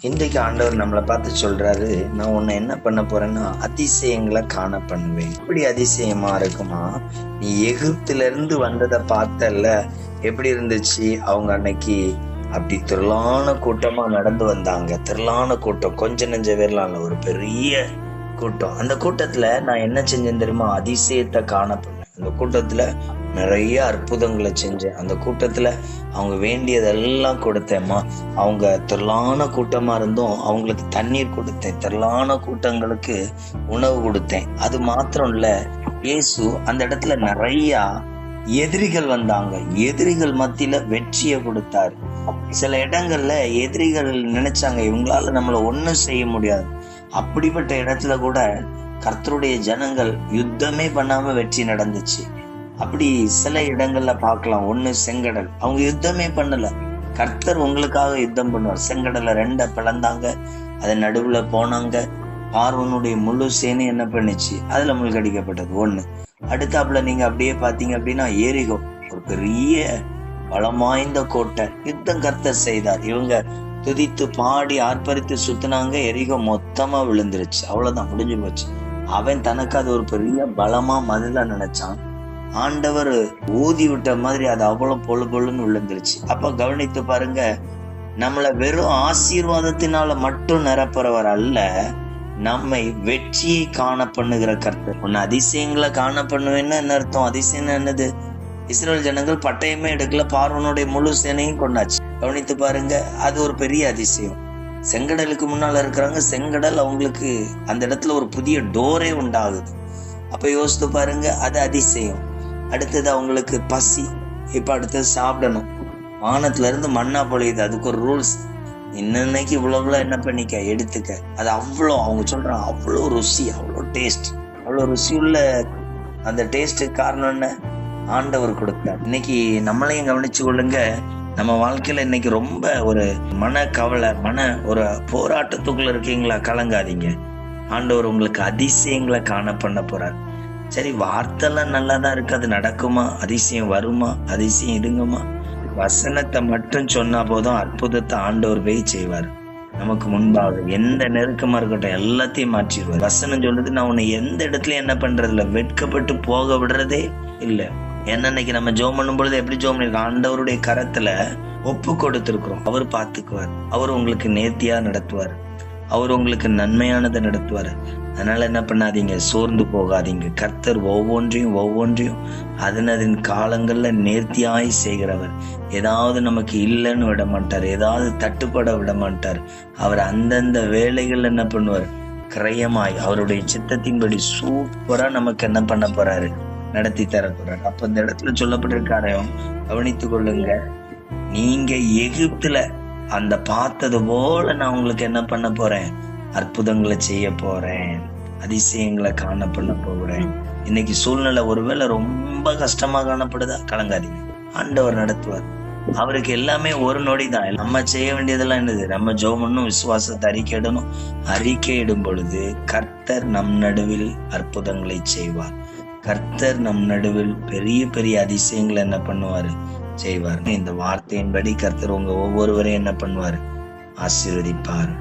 இன்றைக்கு ஆண்டவர் நம்மளை பார்த்து சொல்றாரு, நான் உன்னை என்ன பண்ண போறேன்னா அதிசயங்களை காண பண்ணுவேன். எப்படி அதிசயமா இருக்குமா? நீ எகிப்துல இருந்து வந்ததை பார்த்தல்ல, எப்படி இருந்துச்சு? அவங்க அன்னைக்கு அப்படி திரளான கூட்டமா நடந்து வந்தாங்க. திரளான கூட்டம், கொஞ்ச நெஞ்ச பேர்லாம் இல்ல, ஒரு பெரிய கூட்டம். அந்த கூட்டத்துல நான் என்ன செஞ்சேன் தெரியுமா? அதிசயத்தை காண பண்ணேன். அந்த கூட்டத்துல நிறைய அற்புதங்களை செஞ்சேன். அந்த கூட்டத்துல அவங்க வேண்டியதெல்லாம் கொடுத்தேம்மா. அவங்க திரளான கூட்டமா இருந்தும் அவங்களுக்கு தண்ணீர் கொடுத்தேன். திரளான கூட்டங்களுக்கு உணவு கொடுத்தேன். அது மாத்திரம் இல்ல, இயேசு அந்த இடத்துல நிறைய எதிரிகள் வந்தாங்க. எதிரிகள் மத்தியில வெற்றியை கொடுத்தாரு. சில இடங்கள்ல எதிரிகள் நினைச்சாங்க இவங்களால நம்மள ஒண்ணும் செய்ய முடியாது. அப்படிப்பட்ட இடத்துல கூட கர்த்தருடைய ஜனங்கள் யுத்தமே பண்ணாம வெற்றி நடந்துச்சு. அப்படி சில இடங்கள்ல பார்க்கலாம். ஒண்ணு செங்கடல், அவங்க யுத்தமே பண்ணல, கர்த்தர் உங்களுக்காக யுத்தம் பண்ணுவார். செங்கடலை ரெண்ட பிளந்தாங்க, அது நடுவுல போனாங்க. பார்வனுடைய முழு சேனை என்ன பண்ணுச்சு? அதுல முழுகடிக்கப்பட்டது ஒண்ணு. அடுத்தாப்புல நீங்க அப்படியே பாத்தீங்க அப்படின்னா எரிகோ, ஒரு பெரிய பலமாய்ந்த கோட்டை, யுத்தம் கர்த்தர் செய்தார். இவங்க துதித்து பாடி ஆர்ப்பரித்து சுத்தினாங்க, எரிகோ மொத்தமா விழுந்துருச்சு. அவ்வளவுதான், முடிஞ்சு போச்சு. அவன் தனக்கு அது ஒரு பெரிய பலமா மதில நினைச்சான். ஆண்டவர் ஊதி விட்ட மாதிரி அது அவ்வளவு பொழு பொழுன்னு விழுந்துருச்சு. அப்ப கவனித்து பாருங்க, நம்மளை வெறும் ஆசீர்வாதத்தினால மட்டும் நிரப்புறவர் அல்ல, நம்மை வெற்றியை காண பண்ணுகிற கர்த்தர். ஒன்னு அதிசயங்களை காண பண்ணுவேன்னு என்ன அர்த்தம்? அதிசயம் என்னது? இஸ்ரேல் ஜனங்கள் பட்டயமே எடுக்கல, பார்வனுடைய முழு சேனையும் கொண்டாச்சு. கவனித்து பாருங்க, அது ஒரு பெரிய அதிசயம். செங்கடலுக்கு முன்னால இருக்கிறாங்க, செங்கடல் அவங்களுக்கு அந்த இடத்துல ஒரு புதிய டோரே உண்டாகுது. அப்ப யோசித்து பாருங்க, அது அதிசயம். அடுத்தது அவங்களுக்கு பசி, இப்ப அடுத்தது சாப்பிடணும். வானத்துல இருந்து மண்ணா பொழியுது, அதுக்கு ஒரு ரூல்ஸ். இன்னைக்கு இவ்வளவு என்ன பண்ணிக்க, எடுத்துக்க. அது அவ்வளோ, அவங்க சொல்றாங்க அவ்வளோ ருசி, அவ்வளோ டேஸ்ட், அவ்வளோ ருசி உள்ள அந்த டேஸ்டுக்கு காரணம் என்ன? ஆண்டவர் கொடுத்தார். இன்னைக்கு நம்மளையும் கவனிச்சு கொள்ளுங்க. நம்ம வாழ்க்கையில இன்னைக்கு ரொம்ப ஒரு மன கவலை, ஒரு போராட்டத்துக்குள்ள இருக்கீங்களா? கலங்காதீங்க. ஆண்டவர் உங்களுக்கு அதிசயங்களை காண பண்ண போறார். சரி, வார்த்தைலாம் நல்லாதான் இருக்கு, அது நடக்குமா? அதிசயம் வருமா? அதிசயம் இடுங்கம்மா? வசனத்தை மட்டும் சொன்னா போதும், அற்புதத்தை ஆண்டவர் போய் செய்வார். நமக்கு முன்பாக எந்த நெருக்கமா இருக்கட்டும் எல்லாத்தையும் மாற்றிடுவார். வசனம் சொல்றது, நான் உன்னை எந்த இடத்துலயும் என்ன பண்றது இல்ல, வெட்கப்பட்டு போக விடுறதே இல்லை. ஏன்னா இன்னைக்கு நம்ம ஜெபம் பண்ணும் பொழுது எப்படி ஜெபம் பண்ணிருக்கோம்? ஆண்டவருடைய கரத்துல ஒப்பு கொடுத்திருக்கிறோம். அவர் பார்த்துக்குவார். அவர் உங்களுக்கு நேர்த்தியா நடத்துவார். அவர் உங்களுக்கு நன்மையானதை நடத்துவார். அதனால என்ன பண்ணாதீங்க, சோர்ந்து போகாதீங்க. கர்த்தர் ஒவ்வொன்றையும் அதன் காலங்கள்ல நேர்த்தியாய் செய்கிறவர். ஏதாவது நமக்கு இல்லைன்னு விட மாட்டார், ஏதாவது தட்டுப்பட விட மாட்டார். அவர் அந்தந்த வேலைகள் என்ன பண்ணுவார்? கிரயமாய் அவருடைய சித்தத்தின்படி சூப்பரா நமக்கு என்ன பண்ண போறாரு? நடத்தி தர போறாரு. அப்ப இந்த இடத்துல சொல்லப்பட்டிருக்காரையும் கவனித்துக் கொள்ளுங்க. நீங்க எகிப்துல அந்த பார்த்தது போல நான் உங்களுக்கு என்ன பண்ண போறேன்? அற்புதங்களை செய்ய போறேன், அதிசயங்களை காண பண்ண போகிறேன். இன்னைக்கு சூழ்நிலை ஒருவேளை ரொம்ப கஷ்டமா காணப்படுதா? கலங்காதீங்க, ஆண்டவர் நடத்துவார். அவருக்கு எல்லாமே ஒரு நொடி தான். நம்ம செய்ய வேண்டியதெல்லாம் என்னது? நம்ம ஜெபம், விசுவாசத்தை அறிக்கையிடணும். அறிக்கையிடும் பொழுது கர்த்தர் நம் நடுவில் அற்புதங்களை செய்வார். கர்த்தர் நம் நடுவில் பெரிய பெரிய அதிசயங்களை என்ன பண்ணுவாரு? செய்வார். இந்த வார்த்தையின்படி கர்த்தர் உங்க ஒவ்வொருவரையும் என்ன பண்ணுவாரு? ஆசீர்வதிப்பார்.